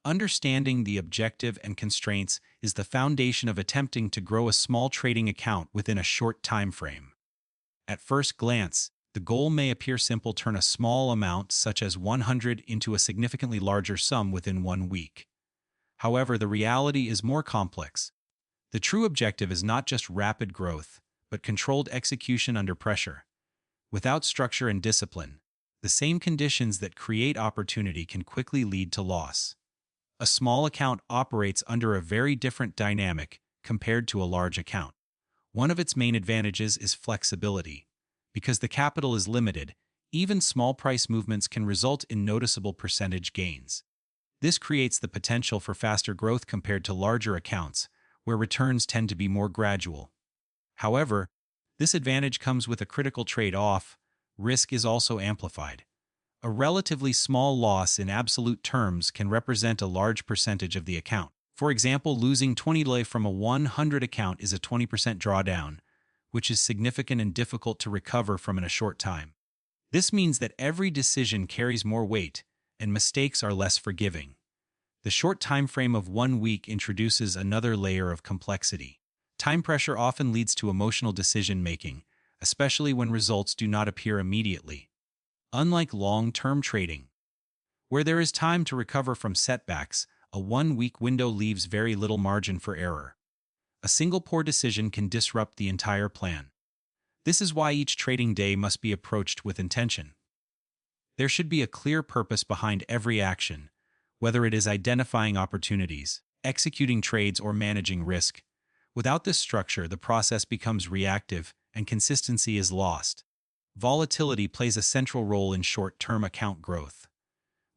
Understanding the objective and constraints is the foundation of attempting to grow a small trading account within a short time frame. At first glance, the goal may appear simple: turn a small amount, such as 100, into a significantly larger sum within 1 week. However, the reality is more complex. The true objective is not just rapid growth, but controlled execution under pressure. Without structure and discipline, the same conditions that create opportunity can quickly lead to loss. A small account operates under a very different dynamic compared to a large account. One of its main advantages is flexibility. Because the capital is limited, even small price movements can result in noticeable percentage gains. This creates the potential for faster growth compared to larger accounts, where returns tend to be more gradual. However, this advantage comes with a critical trade-off: risk is also amplified. A relatively small loss in absolute terms can represent a large percentage of the account. For example, losing 20 lei from a 100 account is a 20% drawdown, which is significant and difficult to recover from in a short time. This means that every decision carries more weight, and mistakes are less forgiving. The short time frame of 1 week introduces another layer of complexity. Time pressure often leads to emotional decision-making, especially when results do not appear immediately. Unlike long-term trading, where there is time to recover from setbacks, a 1 week window leaves very little margin for error. A single poor decision can disrupt the entire plan. This is why each trading day must be approached with intention. There should be a clear purpose behind every action, whether it is identifying opportunities, executing trades, or managing risk. Without this structure, the process becomes reactive and consistency is lost. Volatility plays a central role in short-term account growth.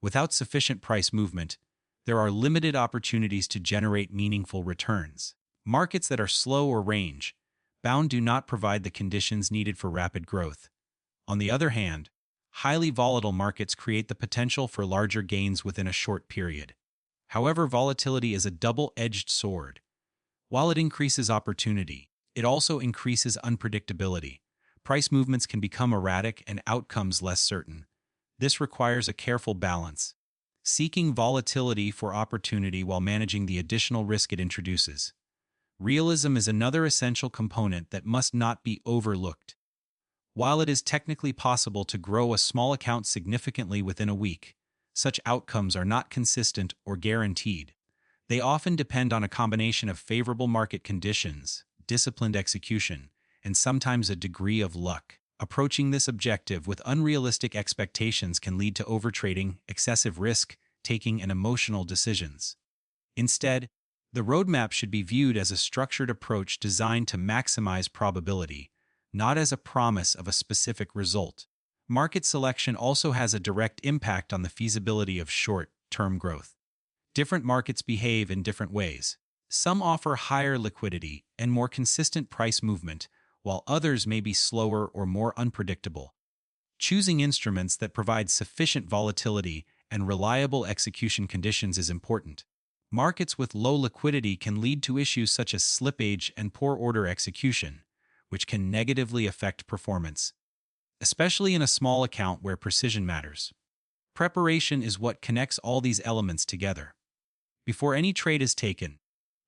Without sufficient price movement, there are limited opportunities to generate meaningful returns. Markets that are slow or range-bound do not provide the conditions needed for rapid growth. On the other hand, highly volatile markets create the potential for larger gains within a short period. However, volatility is a double-edged sword. While it increases opportunity, it also increases unpredictability. Price movements can become erratic and outcomes less certain. This requires a careful balance, seeking volatility for opportunity while managing the additional risk it introduces. Realism is another essential component that must not be overlooked. While it is technically possible to grow a small account significantly within a week, such outcomes are not consistent or guaranteed. They often depend on a combination of favorable market conditions, disciplined execution, and sometimes a degree of luck. Approaching this objective with unrealistic expectations can lead to overtrading, excessive risk-taking, and emotional decisions. Instead, the roadmap should be viewed as a structured approach designed to maximize probability, not as a promise of a specific result. Market selection also has a direct impact on the feasibility of short-term growth. Different markets behave in different ways. Some offer higher liquidity and more consistent price movement, while others may be slower or more unpredictable. Choosing instruments that provide sufficient volatility and reliable execution conditions is important. Markets with low liquidity can lead to issues such as slippage and poor order execution, which can negatively affect performance, especially in a small account where precision matters. Preparation is what connects all these elements together. Before any trade is taken,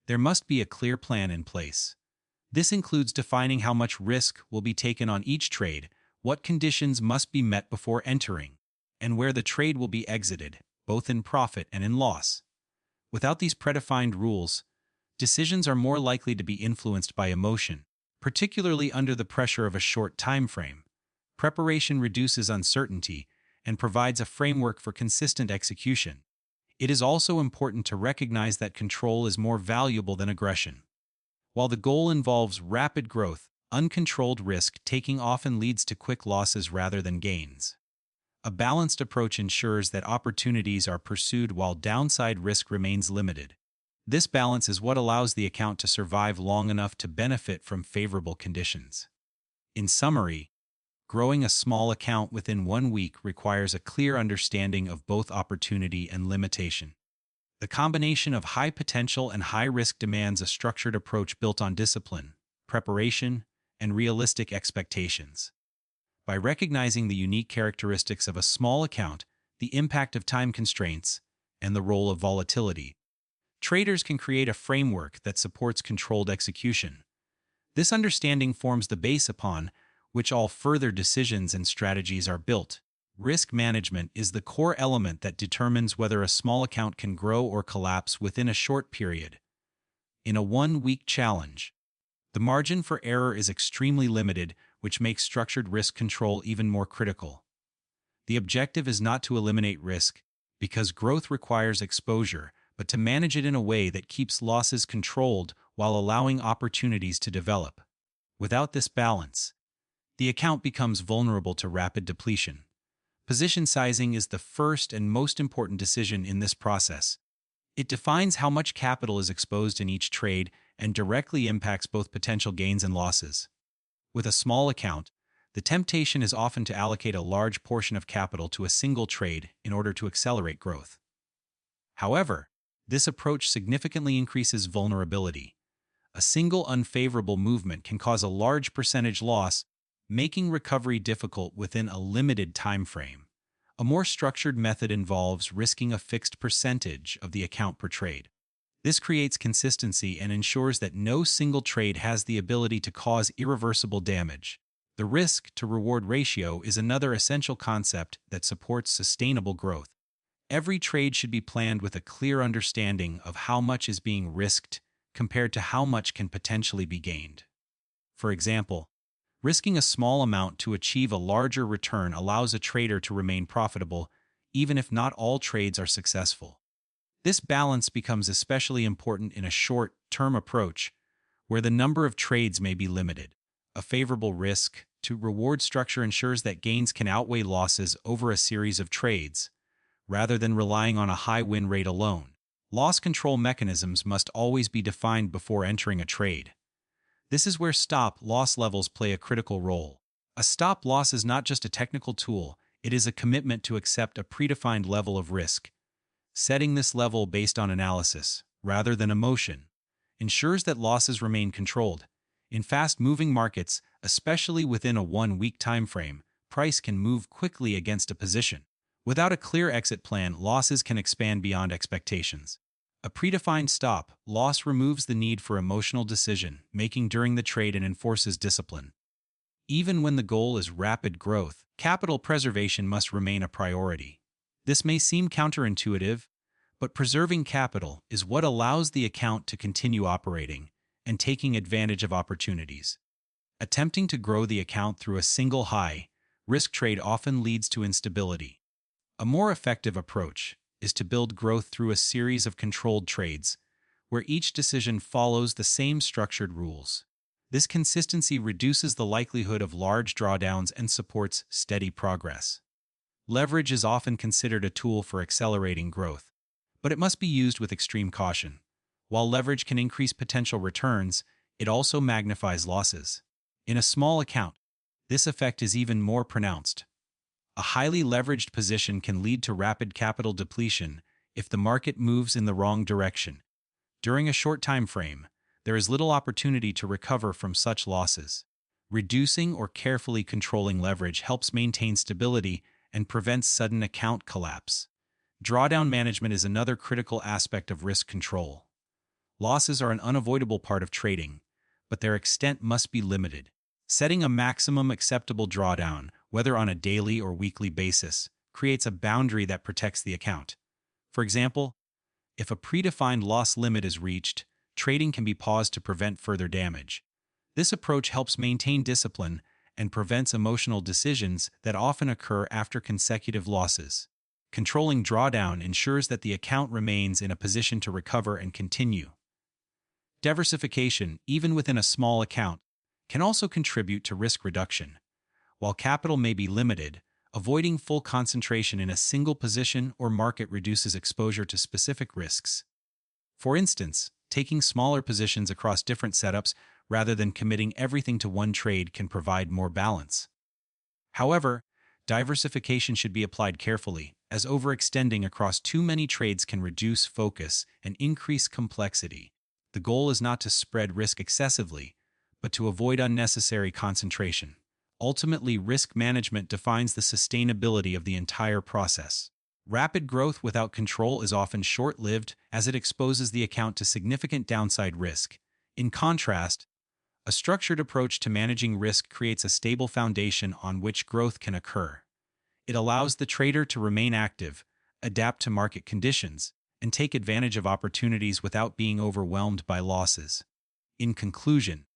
there must be a clear plan in place. This includes defining how much risk will be taken on each trade, what conditions must be met before entering, and where the trade will be exited, both in profit and in loss. Without these predefined rules, decisions are more likely to be influenced by emotion, particularly under the pressure of a short time frame. Preparation reduces uncertainty and provides a framework for consistent execution. It is also important to recognize that control is more valuable than aggression. While the goal involves rapid growth, uncontrolled risk-taking often leads to quick losses rather than gains. A balanced approach ensures that opportunities are pursued while downside risk remains limited. This balance is what allows the account to survive long enough to benefit from favorable conditions. In summary, growing a small account within 1 week requires a clear understanding of both opportunity and limitation. The combination of high potential and high risk demands a structured approach built on discipline, preparation, and realistic expectations. By recognizing the unique characteristics of a small account, the impact of time constraints, and the role of volatility. Traders can create a framework that supports controlled execution. This understanding forms the base upon which all further decisions and strategies are built. Risk management is the core element that determines whether a small account can grow or collapse within a short period. In a one-week challenge, the margin for error is extremely limited, which makes structured risk control even more critical. The objective is not to eliminate risk, because growth requires exposure, but to manage it in a way that keeps losses controlled while allowing opportunities to develop. Without this balance, the account becomes vulnerable to rapid depletion. Position sizing is the first and most important decision in this process. It defines how much capital is exposed in each trade and directly impacts both potential gains and losses. With a small account, the temptation is often to allocate a large portion of capital to a single trade in order to accelerate growth. However, this approach significantly increases vulnerability. A single unfavorable movement can cause a large percentage loss, making recovery difficult within a limited time frame. A more structured method involves risking a fixed percentage of the account per trade. This creates consistency and ensures that no single trade has the ability to cause irreversible damage. The risk-to-reward ratio is another essential concept that supports sustainable growth. Every trade should be planned with a clear understanding of how much is being risked compared to how much can potentially be gained. For example, risking a small amount to achieve a larger return allows a trader to remain profitable, even if not all trades are successful. This balance becomes especially important in a short-term approach, where the number of trades may be limited. A favorable risk-to-reward structure ensures that gains can outweigh losses over a series of trades, rather than relying on a high win rate alone. Loss control mechanisms must always be defined before entering a trade. This is where stop-loss levels play a critical role. A stop-loss is not just a technical tool, it is a commitment to accept a predefined level of risk. Setting this level based on analysis, rather than emotion, ensures that losses remain controlled. In fast-moving markets, especially within a one-week time frame, price can move quickly against a position. Without a clear exit plan, losses can expand beyond expectations. A predefined stop-loss removes the need for emotional decision-making during the trade and enforces discipline. Even when the goal is rapid growth, capital preservation must remain a priority. This may seem counterintuitive, but preserving capital is what allows the account to continue operating and taking advantage of opportunities. Attempting to grow the account through a single high-risk trade often leads to instability. A more effective approach is to build growth through a series of controlled trades, where each decision follows the same structured rules. This consistency reduces the likelihood of large drawdowns and supports steady progress. Leverage is often considered a tool for accelerating growth, but it must be used with extreme caution. While leverage can increase potential returns, it also magnifies losses. In a small account, this effect is even more pronounced. A highly leveraged position can lead to rapid capital depletion if the market moves in the wrong direction. During a short time frame, there is little opportunity to recover from such losses. Reducing or carefully controlling leverage helps maintain stability and prevents sudden account collapse. Drawdown management is another critical aspect of risk control. Losses are an unavoidable part of trading, but their extent must be limited. Setting a maximum acceptable drawdown, whether on a daily or weekly basis, creates a boundary that protects the account. For example, if a predefined loss limit is reached, trading can be paused to prevent further damage. This approach helps maintain discipline and prevents emotional decisions that often occur after consecutive losses. Controlling drawdown ensures that the account remains in a position to recover and continue. Diversification, even within a small account, can also contribute to risk reduction. While capital may be limited, avoiding full concentration in a single position or market reduces exposure to specific risks. For instance, taking smaller positions across different setups rather than committing everything to one trade can provide more balance. However, diversification should be applied carefully, as overextending across too many trades can reduce focus and increase complexity. The goal is not to spread risk excessively, but to avoid unnecessary concentration. Ultimately, risk management defines the sustainability of the entire process. Rapid growth without control is often short-lived as it exposes the account to significant downside risk. In contrast, a structured approach to managing risk creates a stable foundation on which growth can occur. It allows the trader to remain active, adapt to market conditions, and take advantage of opportunities without being overwhelmed by losses. In conclusion,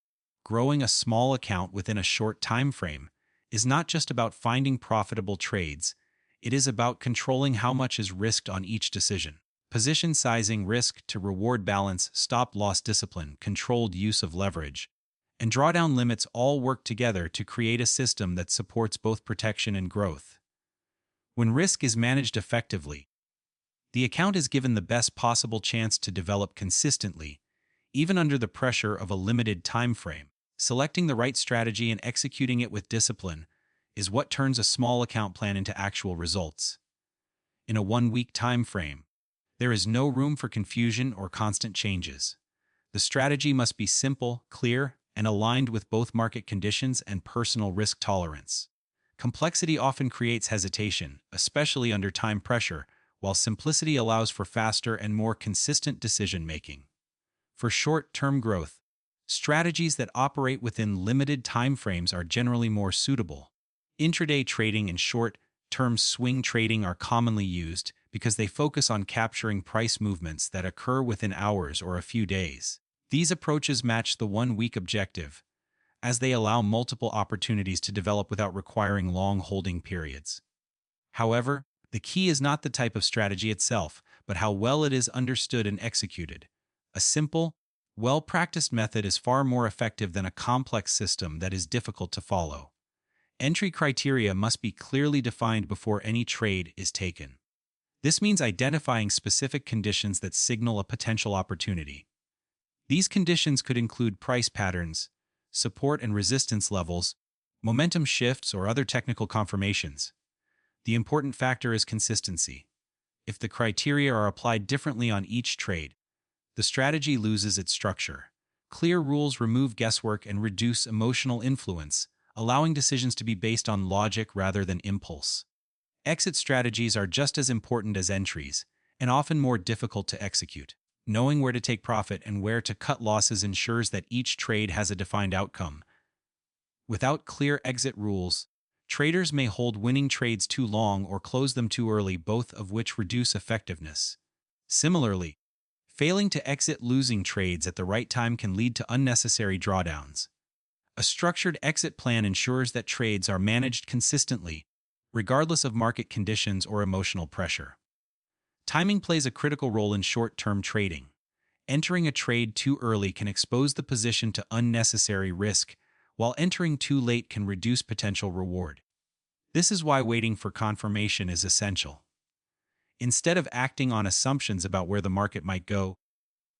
growing a small account within a short time frame is not just about finding profitable trades, it is about controlling how much is risked on each decision. Position sizing, risk to reward balance, stop-loss discipline, controlled use of leverage, and drawdown limits all work together to create a system that supports both protection and growth. When risk is managed effectively, the account is given the best possible chance to develop consistently, even under the pressure of a limited time frame. Selecting the right strategy and executing it with discipline is what turns a small account plan into actual results. In a one-week time frame, there is no room for confusion or constant changes. The strategy must be simple, clear, and aligned with both market conditions and personal risk tolerance. Complexity often creates hesitation, especially under time pressure, while simplicity allows for faster and more consistent decision-making. For short-term growth, strategies that operate within limited timeframes are generally more suitable. Intraday trading and short-term swing trading are commonly used because they focus on capturing price movements that occur within hours or a few days. These approaches match the one-week objective, as they allow multiple opportunities to develop without requiring long holding periods. However, the key is not the type of strategy itself, but how well it is understood and executed. A simple, well-practiced method is far more effective than a complex system that is difficult to follow. Entry criteria must be clearly defined before any trade is taken. This means identifying specific conditions that signal a potential opportunity. These conditions could include price patterns, support and resistance levels, momentum shifts, or other technical confirmations. The important factor is consistency. If the criteria are applied differently on each trade, the strategy loses its structure. Clear rules remove guesswork and reduce emotional influence, allowing decisions to be based on logic rather than impulse. Exit strategies are just as important as entries, and often more difficult to execute. Knowing where to take profit and where to cut losses ensures that each trade has a defined outcome. Without clear exit rules, traders may hold winning trades too long or close them too early, both of which reduce effectiveness. Similarly, failing to exit losing trades at the right time can lead to unnecessary drawdowns. A structured exit plan ensures that trades are managed consistently, regardless of market conditions or emotional pressure. Timing plays a critical role in short-term trading. Entering a trade too early can expose the position to unnecessary risk, while entering too late can reduce potential reward. This is why waiting for confirmation is essential. Instead of acting on assumptions about where the market might go,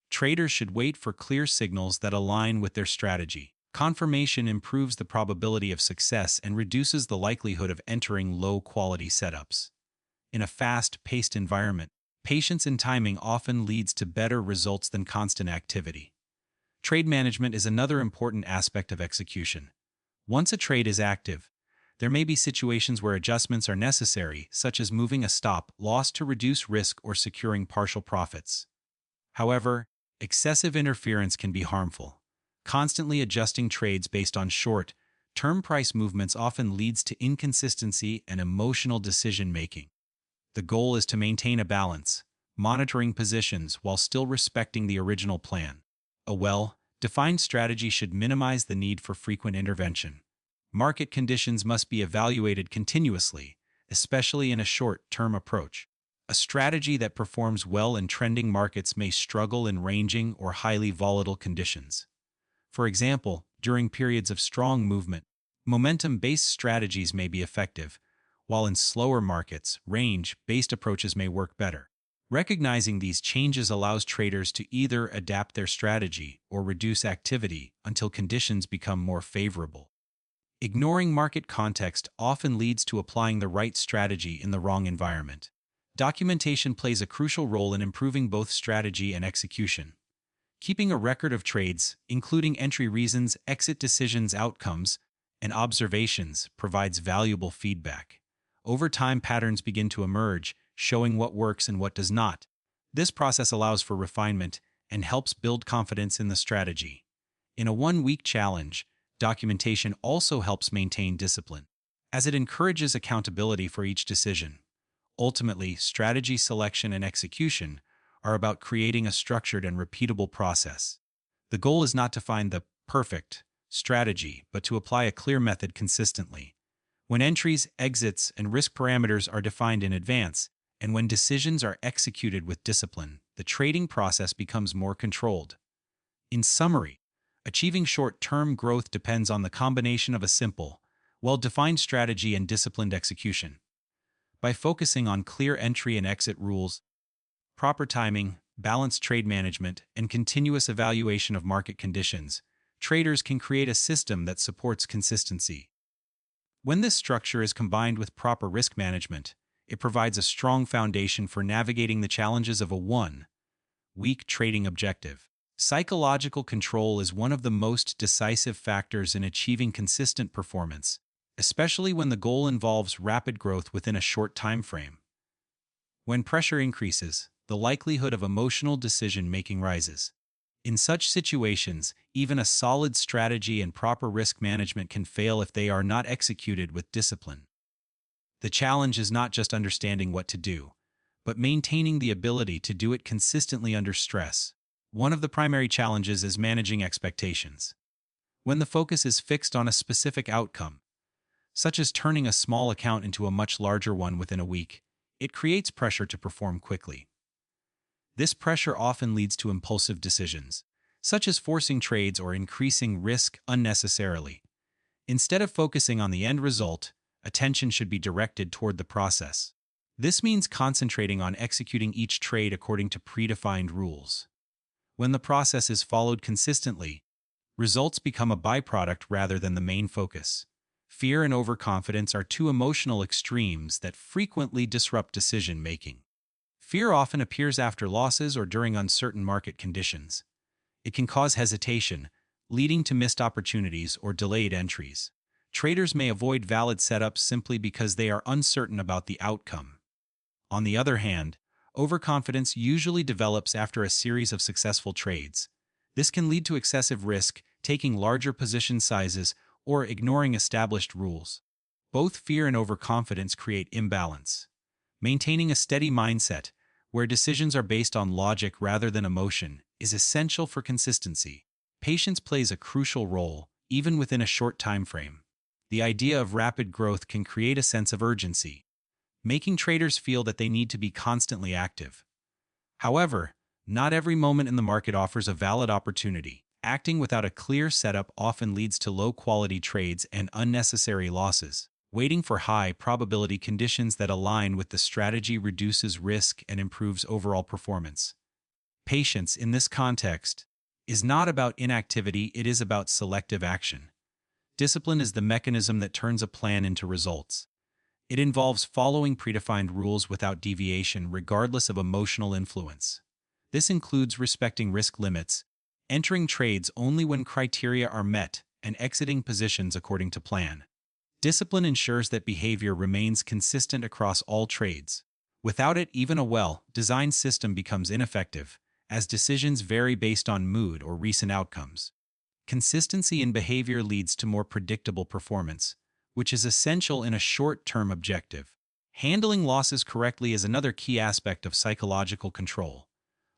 traders should wait for clear signals that align with their strategy. Confirmation improves the probability of success and reduces the likelihood of entering low-quality setups. In a fast-paced environment, patience and timing often leads to better results than constant activity. Trade management is another important aspect of execution. Once a trade is active, there may be situations where adjustments are necessary, such as moving a stop-loss to reduce risk or securing partial profits. However, excessive interference can be harmful. Constantly adjusting trades based on short-term price movements often leads to inconsistency and emotional decision-making. The goal is to maintain a balance, monitoring positions while still respecting the original plan. A well-defined strategy should minimize the need for frequent intervention. Market conditions must be evaluated continuously, especially in a short-term approach. A strategy that performs well in trending markets may struggle in ranging or highly volatile conditions. For example, during periods of strong movement, momentum-based strategies may be effective, while in slower markets, range-based approaches may work better. Recognizing these changes allows traders to either adapt their strategy or reduce activity until conditions become more favorable. Ignoring market context often leads to applying the right strategy in the wrong environment. Documentation plays a crucial role in improving both strategy and execution. Keeping a record of trades, including entry reasons, exit decisions, outcomes, and observations, provides valuable feedback. Over time, patterns begin to emerge, showing what works and what does not. This process allows for refinement and helps build confidence in the strategy. In a one-week challenge, documentation also helps maintain discipline, as it encourages accountability for each decision. Ultimately, strategy selection and execution are about creating a structured and repeatable process. The goal is not to find the perfect strategy, but to apply a clear method consistently. When entries, exits, and risk parameters are defined in advance, and when decisions are executed with discipline, the trading process becomes more controlled. In summary, achieving short-term growth depends on the combination of a simple, well-defined strategy and disciplined execution. By focusing on clear entry and exit rules, proper timing, balanced trade management, and continuous evaluation of market conditions, traders can create a system that supports consistency. When this structure is combined with proper risk management, it provides a strong foundation for navigating the challenges of a one-week trading objective. Psychological control is one of the most decisive factors in achieving consistent performance, especially when the goal involves rapid growth within a short time frame. When pressure increases, the likelihood of emotional decision-making rises. In such situations, even a solid strategy and proper risk management can fail if they are not executed with discipline. The challenge is not just understanding what to do, but maintaining the ability to do it consistently under stress. One of the primary challenges is managing expectations. When the focus is fixed on a specific outcome, such as turning a small account into a much larger one within a week, it creates pressure to perform quickly. This pressure often leads to impulsive decisions, such as forcing trades or increasing risk unnecessarily. Instead of focusing on the end result, attention should be directed toward the process. This means concentrating on executing each trade according to predefined rules. When the process is followed consistently, results become a byproduct rather than the main focus. Fear and overconfidence are two emotional extremes that frequently disrupt decision-making. Fear often appears after losses or during uncertain market conditions. It can cause hesitation, leading to missed opportunities or delayed entries. Traders may avoid valid setups simply because they are uncertain about the outcome. On the other hand, overconfidence usually develops after a series of successful trades. This can lead to excessive risk, taking larger position sizes, or ignoring established rules. Both fear and overconfidence create imbalance. Maintaining a steady mindset, where decisions are based on logic rather than emotion, is essential for consistency. Patience plays a crucial role, even within a short time frame. The idea of rapid growth can create a sense of urgency, making traders feel that they need to be constantly active. However, not every moment in the market offers a valid opportunity. Acting without a clear setup often leads to low-quality trades and unnecessary losses. Waiting for high-probability conditions that align with the strategy reduces risk and improves overall performance. Patience, in this context, is not about inactivity, it is about selective action. Discipline is the mechanism that turns a plan into results. It involves following predefined rules without deviation, regardless of emotional influence. This includes respecting risk limits, entering trades only when criteria are met, and exiting positions according to plan. Discipline ensures that behavior remains consistent across all trades. Without it, even a well-designed system becomes ineffective, as decisions vary based on mood or recent outcomes. Consistency in behavior leads to more predictable performance, which is essential in a short-term objective. Handling losses correctly is another key aspect of psychological control.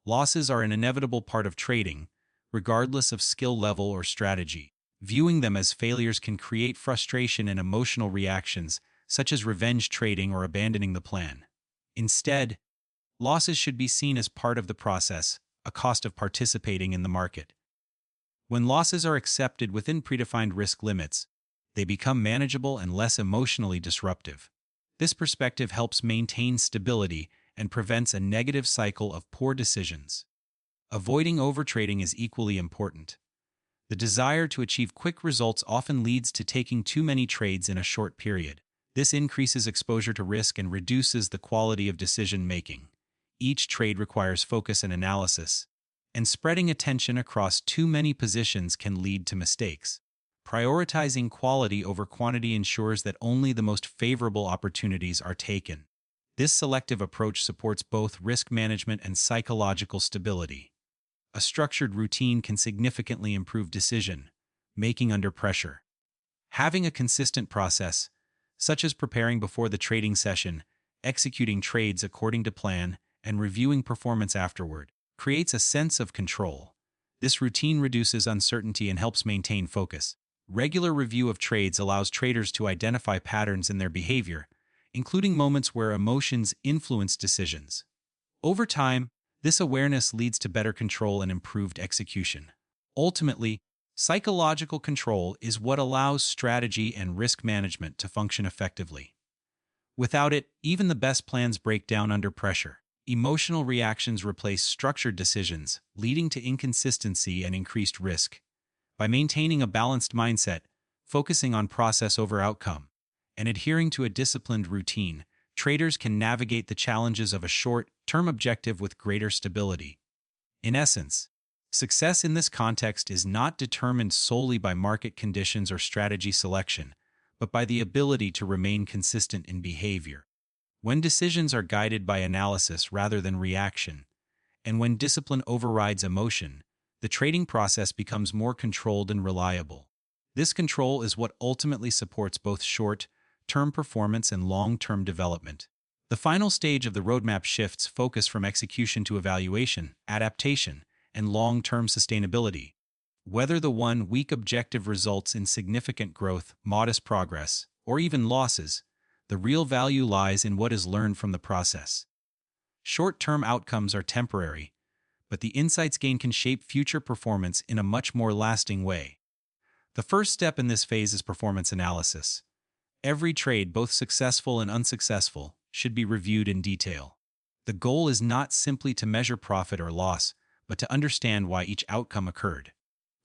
Losses are an inevitable part of trading, regardless of skill level or strategy. Viewing them as failures can create frustration and emotional reactions, such as revenge trading or abandoning the plan. Instead, losses should be seen as part of the process, a cost of participating in the market. When losses are accepted within predefined risk limits, they become manageable and less emotionally disruptive. This perspective helps maintain stability and prevents a negative cycle of poor decisions. Avoiding overtrading is equally important. The desire to achieve quick results often leads to taking too many trades in a short period. This increases exposure to risk and reduces the quality of decision-making. Each trade requires focus and analysis, and spreading attention across too many positions can lead to mistakes. Prioritizing quality over quantity ensures that only the most favorable opportunities are taken. This selective approach supports both risk management and psychological stability. A structured routine can significantly improve decision making under pressure. Having a consistent process, such as preparing before the trading session, executing trades according to plan, and reviewing performance afterward, creates a sense of control. This routine reduces uncertainty and helps maintain focus. Regular review of trades allows traders to identify patterns in their behavior, including moments where emotions influence decisions. Over time, this awareness leads to better control and improved execution. Ultimately, psychological control is what allows strategy and risk management to function effectively. Without it, even the best plans break down under pressure. Emotional reactions replace structured decisions, leading to inconsistency and increased risk. By maintaining a balanced mindset, focusing on process over outcome, and adhering to a disciplined routine, traders can navigate the challenges of a short-term objective with greater stability. In essence, success in this context is not determined solely by market conditions or strategy selection, but by the ability to remain consistent in behavior. When decisions are guided by analysis rather than reaction, and when discipline overrides emotion, the trading process becomes more controlled and reliable. This control is what ultimately supports both short-term performance and long-term development. The final stage of the roadmap shifts focus from execution to evaluation, adaptation, and long-term sustainability. Whether the 1-week objective results in significant growth, modest progress, or even losses, the real value lies in what is learned from the process. Short-term outcomes are temporary, but the insights gained can shape future performance in a much more lasting way. The first step in this phase is performance analysis. Every trade, both successful and unsuccessful, should be reviewed in detail. The goal is not simply to measure profit or loss, but to understand why each outcome occurred.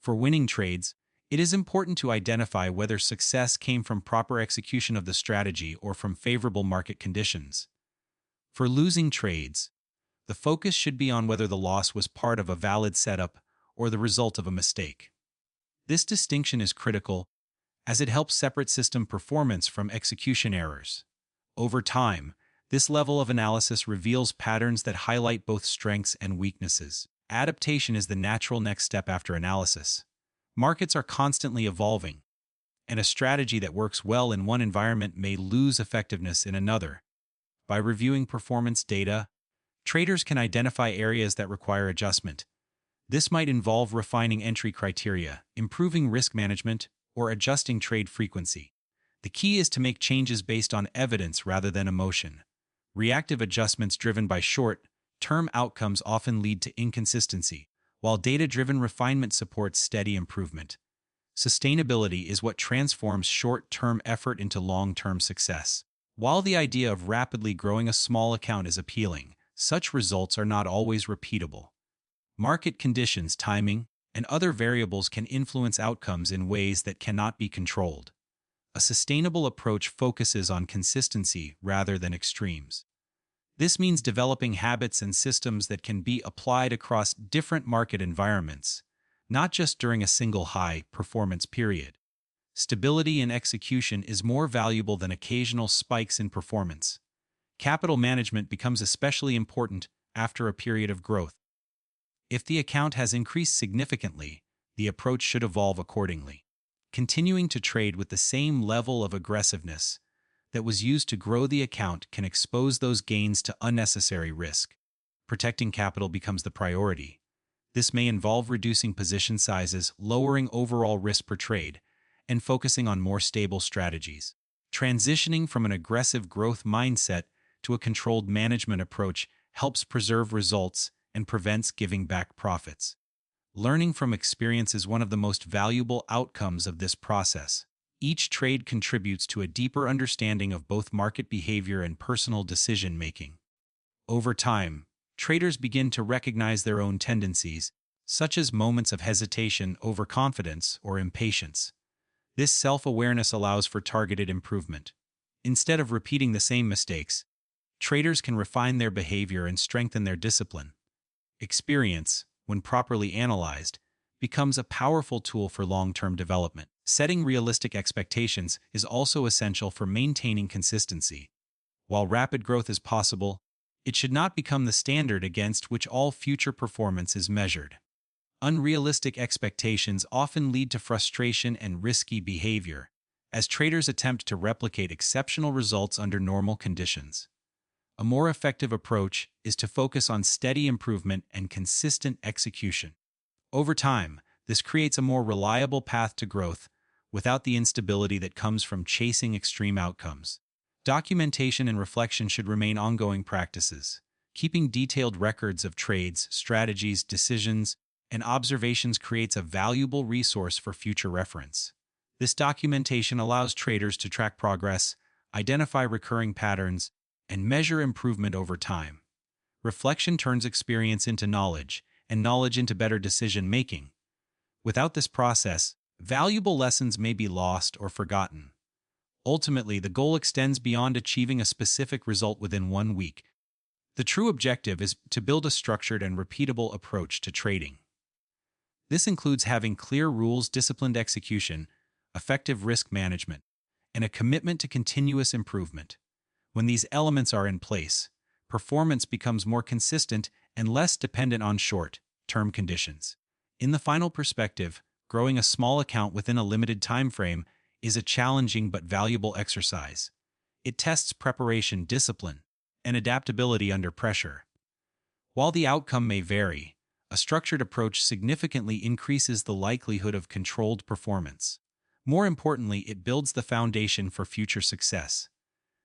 For winning trades, it is important to identify whether success came from proper execution of the strategy or from favorable market conditions. For losing trades, the focus should be on whether the loss was part of a valid setup or the result of a mistake. This distinction is critical, as it helps separate system performance from execution errors. Over time, this level of analysis reveals patterns that highlight both strengths and weaknesses. Adaptation is the natural next step after analysis. Markets are constantly evolving, and a strategy that works well in one environment may lose effectiveness in another. By reviewing performance data, traders can identify areas that require adjustment. This might involve refining entry criteria, improving risk management, or adjusting trade frequency. The key is to make changes based on evidence rather than emotion. Reactive adjustments driven by short-term outcomes often lead to inconsistency, while data-driven refinement supports steady improvement. Sustainability is what transforms short-term effort into long-term success. While the idea of rapidly growing a small account is appealing, such results are not always repeatable. Market conditions, timing, and other variables can influence outcomes in ways that cannot be controlled. A sustainable approach focuses on consistency rather than extremes. This means developing habits and systems that can be applied across different market environments, not just during a single high-performance period. Stability in execution is more valuable than occasional spikes in performance. Capital management becomes especially important after a period of growth. If the account has increased significantly, the approach should evolve accordingly. Continuing to trade with the same level of aggressiveness that was used to grow the account can expose those gains to unnecessary risk. Protecting capital becomes the priority. This may involve reducing position sizes, lowering overall risk per trade, and focusing on more stable strategies. Transitioning from an aggressive growth mindset to a controlled management approach helps preserve results and prevents giving back profits. Learning from experience is one of the most valuable outcomes of this process. Each trade contributes to a deeper understanding of both market behavior and personal decision-making. Over time, traders begin to recognize their own tendencies, such as moments of hesitation, overconfidence, or impatience. This self-awareness allows for targeted improvement. Instead of repeating the same mistakes, traders can refine their behavior and strengthen their discipline. Experience, when properly analyzed, becomes a powerful tool for long-term development. Setting realistic expectations is also essential for maintaining consistency. While rapid growth is possible, it should not become the standard against which all future performance is measured. Unrealistic expectations often lead to frustration and risky behavior, as traders attempt to replicate exceptional results under normal conditions. A more effective approach is to focus on steady improvement and consistent execution. Over time, this creates a more reliable path to growth without the instability that comes from chasing extreme outcomes. Documentation and reflection should remain ongoing practices. Keeping detailed records of trades, strategies, decisions, and observations creates a valuable resource for future reference. This documentation allows traders to track progress, identify recurring patterns, and measure improvement over time. Reflection turns experience into knowledge, and knowledge into better decision-making. Without this process, valuable lessons may be lost or forgotten. Ultimately, the goal extends beyond achieving a specific result within 1 week. The true objective is to build a structured and repeatable approach to trading. This includes having clear rules, disciplined execution, effective risk management, and a commitment to continuous improvement. When these elements are in place, performance becomes more consistent and less dependent on short-term conditions. In the final perspective, growing a small account within a limited time frame is a challenging but valuable exercise. It tests preparation, discipline, and adaptability under pressure. While the outcome may vary, a structured approach significantly increases the likelihood of controlled performance. More importantly, it builds the foundation for future success.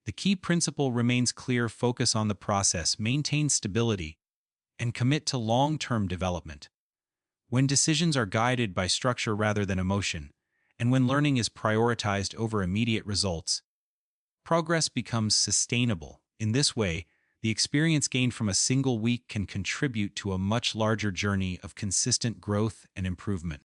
The key principle remains clear: focus on the process, maintain stability, and commit to long-term development. When decisions are guided by structure rather than emotion, and when learning is prioritized over immediate results, progress becomes sustainable. In this way, the experience gained from a single week can contribute to a much larger journey of consistent growth and improvement.